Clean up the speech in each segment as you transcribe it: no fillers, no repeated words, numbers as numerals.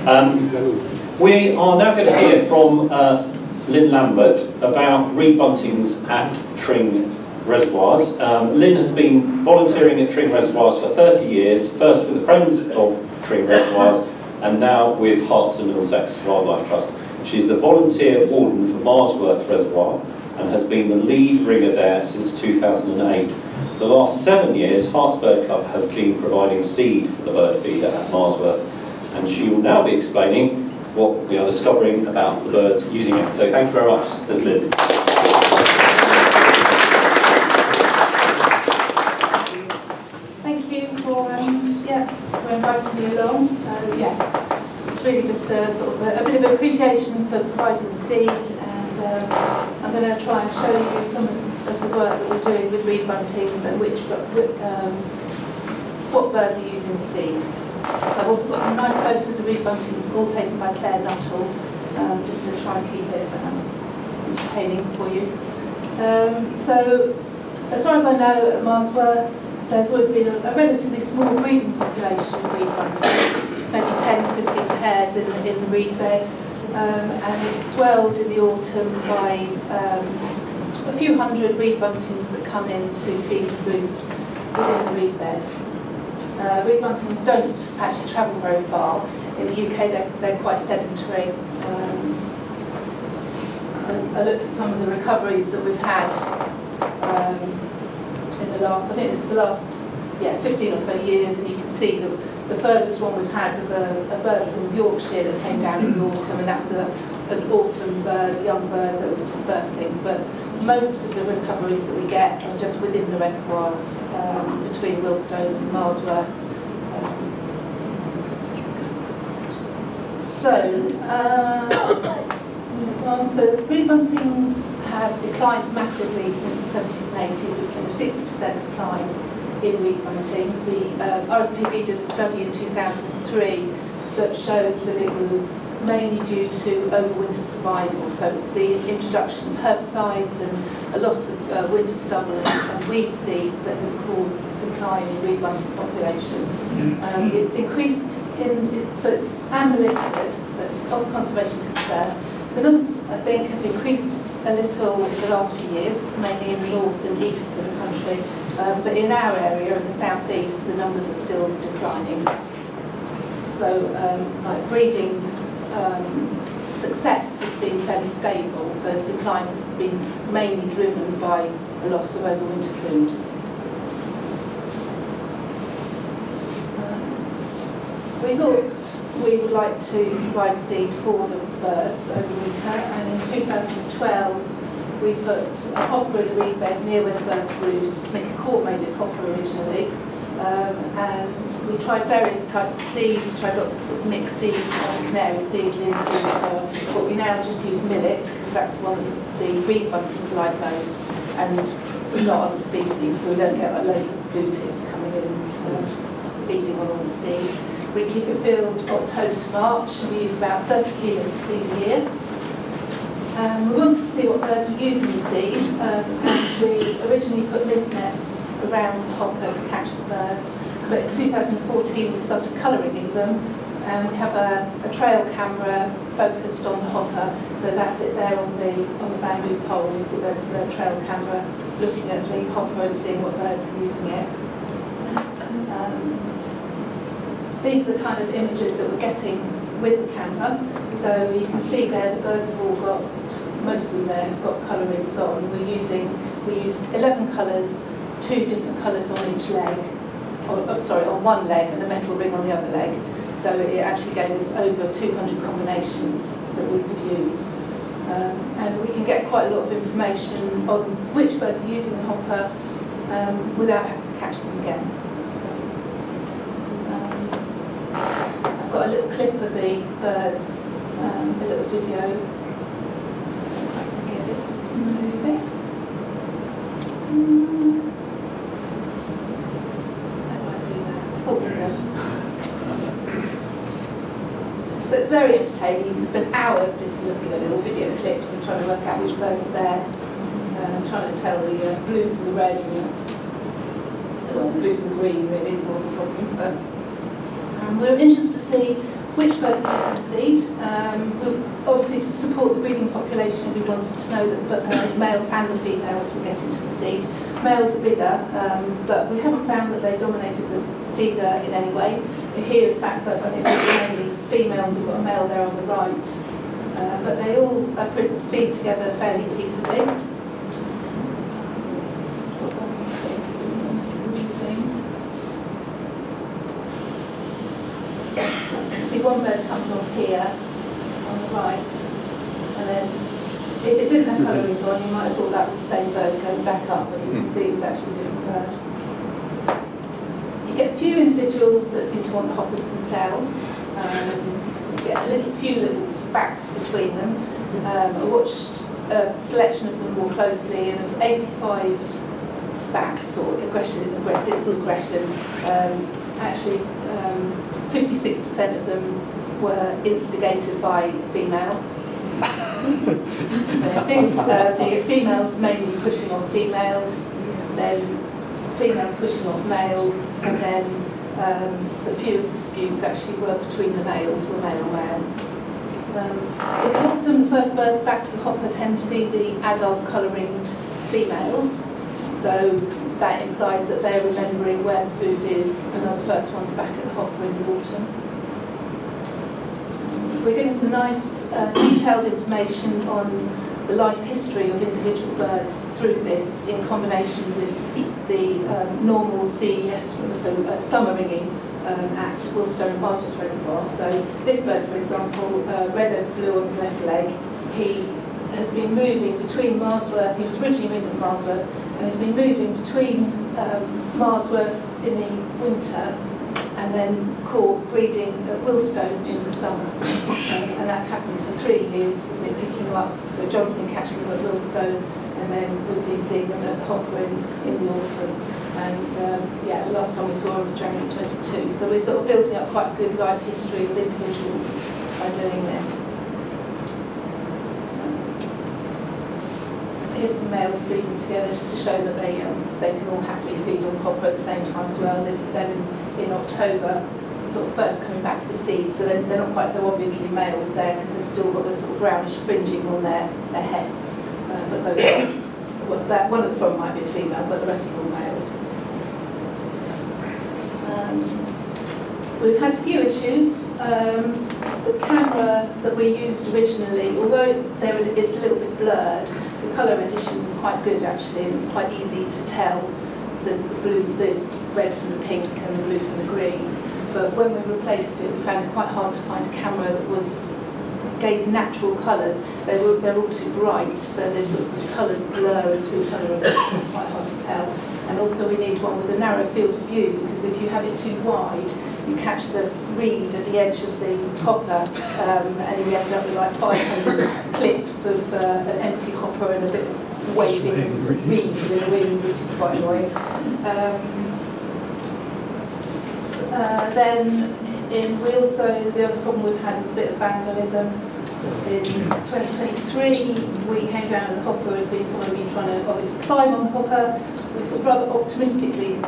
We are now going to hear from Lynne Lambert about Reed Buntings at Tring Reservoirs. Lynne has been volunteering at Tring Reservoirs for 30 years, first with the Friends of Tring Reservoirs and now with Herts and Middlesex Wildlife Trust. She's the volunteer warden for Marsworth Reservoir and has been the lead ringer there since 2008. For the last 7 years, Herts Bird Club has been providing seed for the bird feeder at Marsworth, and she will now be explaining what we are discovering about the birds using it. So thank you very much. There's Lynne. Thank you for inviting me along. So yes, it's really just a sort of a bit of appreciation for providing the seed, and I'm going to try and show you some of the work that we're doing with Reed Buntings and what birds are using the seed. So I've also got some nice photos of Reed Buntings, all taken by Claire Nuttall, just to try and keep it entertaining for you. So, as far as I know, at Marsworth, there's always been a relatively small breeding population of Reed Buntings, maybe 10-15 pairs in the reed bed, and it's swelled in the autumn by a few hundred Reed Buntings that come in to feed and roost within the reed bed. Reed Buntings don't actually travel very far. In the UK, they're quite sedentary. I looked at some of the recoveries that we've had in the last, I think it's the last 15 or so years, and you can see that the furthest one we've had was a bird from Yorkshire that came down in the autumn, and that was an autumn bird, a young bird that was dispersing. But most of the recoveries that we get are just within the reservoirs between Wilstone and Marsworth. Let's move on. So Reed Buntings have declined massively since the 70s and 80s. There's been a 60% decline in Reed Buntings. The RSPB did a study in 2003 that showed that it was mainly due to overwinter survival. So it's the introduction of herbicides and a loss of winter stubble and weed seeds that has caused the decline in Reed Bunting population. It's increased so it's unlisted, so it's of conservation concern. The numbers, I think, have increased a little in the last few years, mainly in the north and east of the country. But in our area, in the southeast, the numbers are still declining. So breeding success has been fairly stable, so the decline has been mainly driven by a loss of overwinter food. We thought we would like to provide seed for the birds over winter, and in 2012 we put a hopper in the reed bed near where the birds roost. Mick Court made this hopper originally, and we tried various types of seed. We tried lots of sort of mixed seed, canary seed, Lynn seed, and so on. But we now just use millet because that's the one that the Reed Buntings like most, and not other species, so we don't get loads of bluetits coming in feeding on all the seed. We keep it filled October to March, and we use about 30 kilos of seed a year. We wanted to see what birds were using the seed, and we originally put mist nets around the hopper to catch the birds. But in 2014 we started colouring them, and we have a trail camera focused on the hopper. So that's it there on the bamboo pole. There's a trail camera looking at the hopper and seeing what birds are using it. These are the kind of images that we're getting with the camera. So you can see there the birds have all got, most of them there have got colourings on. We used 11 colours, 2 different colours on each leg, on one leg and a metal ring on the other leg. So it actually gave us over 200 combinations that we could use. And we can get quite a lot of information on which birds are using the hopper without having to catch them again. I've got a little clip of the birds, a little video. If I can get it moving. How do I do that? Oh, so it's very entertaining. You can spend hours sitting looking at little video clips and trying to work out which birds are there. Trying to tell the blue from the red, well, the blue from the green really is more of a problem. But we're interested to see which birds are using the seed. Obviously, to support the breeding population, we wanted to know that males and the females were getting to the seed. Males are bigger, but we haven't found that they dominated the feeder in any way. Here, in fact, but I think it's mainly females. We've got a male there on the right, but they all feed together fairly peaceably. See, one bird comes off here on the right, and then if it didn't have colourings on, you might have thought that was the same bird going back up, but you can see it was actually a different bird. You get a few individuals that seem to want the hoppers themselves. You get a few little spats between them. I watched a selection of them more closely, and of 85 spats, or little aggression, actually 56% of them were instigated by a female. So you get females mainly pushing off females, then females pushing off males, and then the fewest disputes actually were between the males, were male-male. In the autumn, the first birds back to the hopper tend to be the adult colour-ringed females, so that implies that they're remembering where the food is, and then the first ones back at the hopper in the autumn. We're getting some nice detailed information on the life history of individual birds through this, in combination with the normal CES, so summer ringing at Wilstone and Marsworth Reservoir. So this bird, for example, red and blue on his left leg, he has been moving between Marsworth. He was originally ringed at Marsworth, and he's been moving between Marsworth in the winter and then caught breeding at Wilstone in the summer. And that's happened for 3 years. We've been picking them up. So John's been catching them at Wilstone, and then we've been seeing them at the hopper in the autumn. And yeah, the last time we saw him was January 22. So we're sort of building up quite a good life history of individuals by doing this. Here's some males feeding together, just to show that they can all happily feed on hopper at the same time as well. This is them in October, sort of first coming back to the seed, so they're not quite so obviously males there, because they've still got the sort of brownish fringing on their heads. But those one of the front might be a female, but the rest are all males. We've had a few issues. The camera that we used originally, although it's a little bit blurred, the colour rendition was quite good actually, and it was quite easy to tell the red from the pink and the blue from the green. But when we replaced it, we found it quite hard to find a camera that gave natural colours. They're all too bright, so the colours blur into each other, and it's quite hard to tell. And also we need one with a narrow field of view, because if you have it too wide, you catch the reed at the edge of the hopper, and you end up with like 500 clips of an empty hopper and a bit of waving reed in the wind, which is quite annoying. The other problem we've had is a bit of vandalism. In 2023, we came down to the hopper and someone had been trying to obviously climb on the hopper. We sort of rather optimistically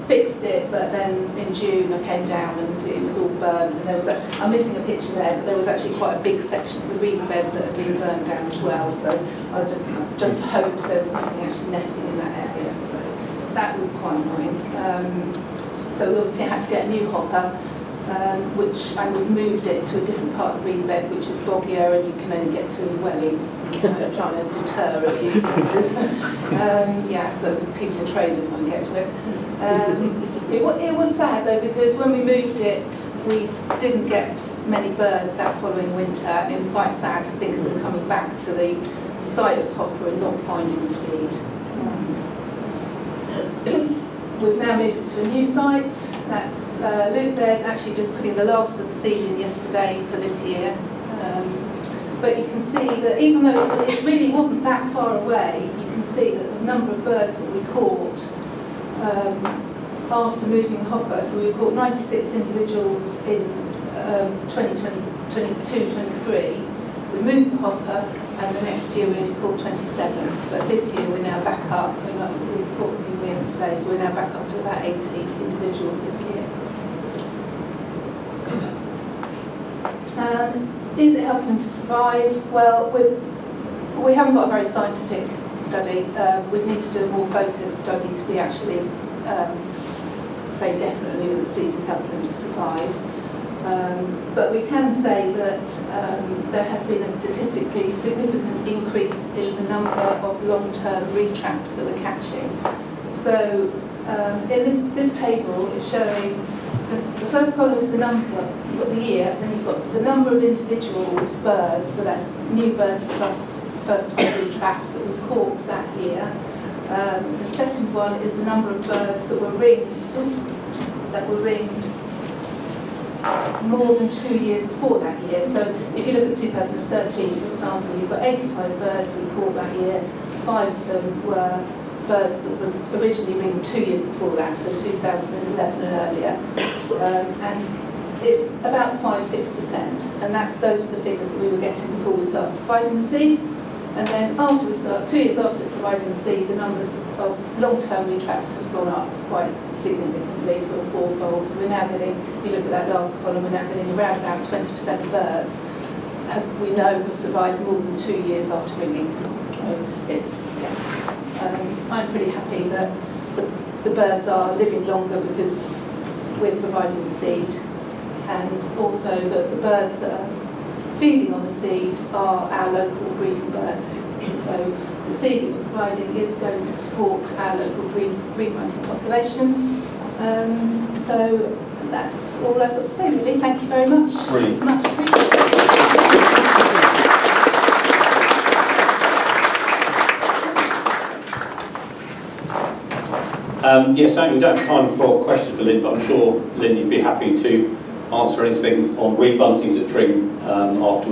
fixed it, but then in June I came down and it was all burned. And there was I'm missing a picture there, but there was actually quite a big section of the reed bed that had been burned down as well. So I was just hoped there was nothing actually nesting in that area. So that was quite annoying. So we obviously had to get a new hopper, and we've moved it to a different part of the reed bed, which is boggier, and you can only get to wellies. So I'm trying to deter a few visitors. So people and traders won't get to it. It was sad though, because when we moved it, we didn't get many birds that following winter, and it was quite sad to think of them coming back to the site of the hopper and not finding the seed. We've now moved to a new site. That's Luke there, actually just putting the last of the seed in yesterday for this year. But you can see that even though it really wasn't that far away, you can see that the number of birds that we caught after moving the hopper, so we caught 96 individuals in 2022-23. We moved the hopper, and the next year we only caught 27. But this year we're now back up, and we caught a few yesterday, so we're now back up to about 80 individuals this year. Is it helping them to survive? Well, we haven't got a very scientific study. We'd need to do a more focused study to be actually say definitely that the seed is helping them to survive. But we can say that there has been a statistically significant increase in the number of long-term reed traps that we're catching. So in this table is showing the first column is the number, you've got the year, then you've got the number of individuals, birds, so that's new birds plus first-time reed traps that we've caught that year. The second one is the number of birds that were ringed more than 2 years before that year. So if you look at 2013, for example, you've got 85 birds we caught that year. 5 of them were birds that were originally ringed 2 years before that, so 2011 and earlier. And it's about 5-6%, and those are the figures that we were getting before we started providing the seed. And then after we start, 2 years after providing the seed, the numbers of long-term reed traps have gone up quite significantly, sort of fourfold. So we're now getting, if you look at that last column, we're now getting around about 20% of birds we know have survived more than 2 years after ringing. So it's, I'm pretty happy that the birds are living longer because we're providing the seed, and also that the birds that are feeding on the seed are our local breeding birds. So the seed that we're providing is going to support our local reed bunting population. So that's all I've got to say, really. Thank you very much. Brilliant. It's much appreciated. Yes, we don't have time for questions for Lynne, but I'm sure, Lynne, you'd be happy to answer anything on Reed Buntings at Tring after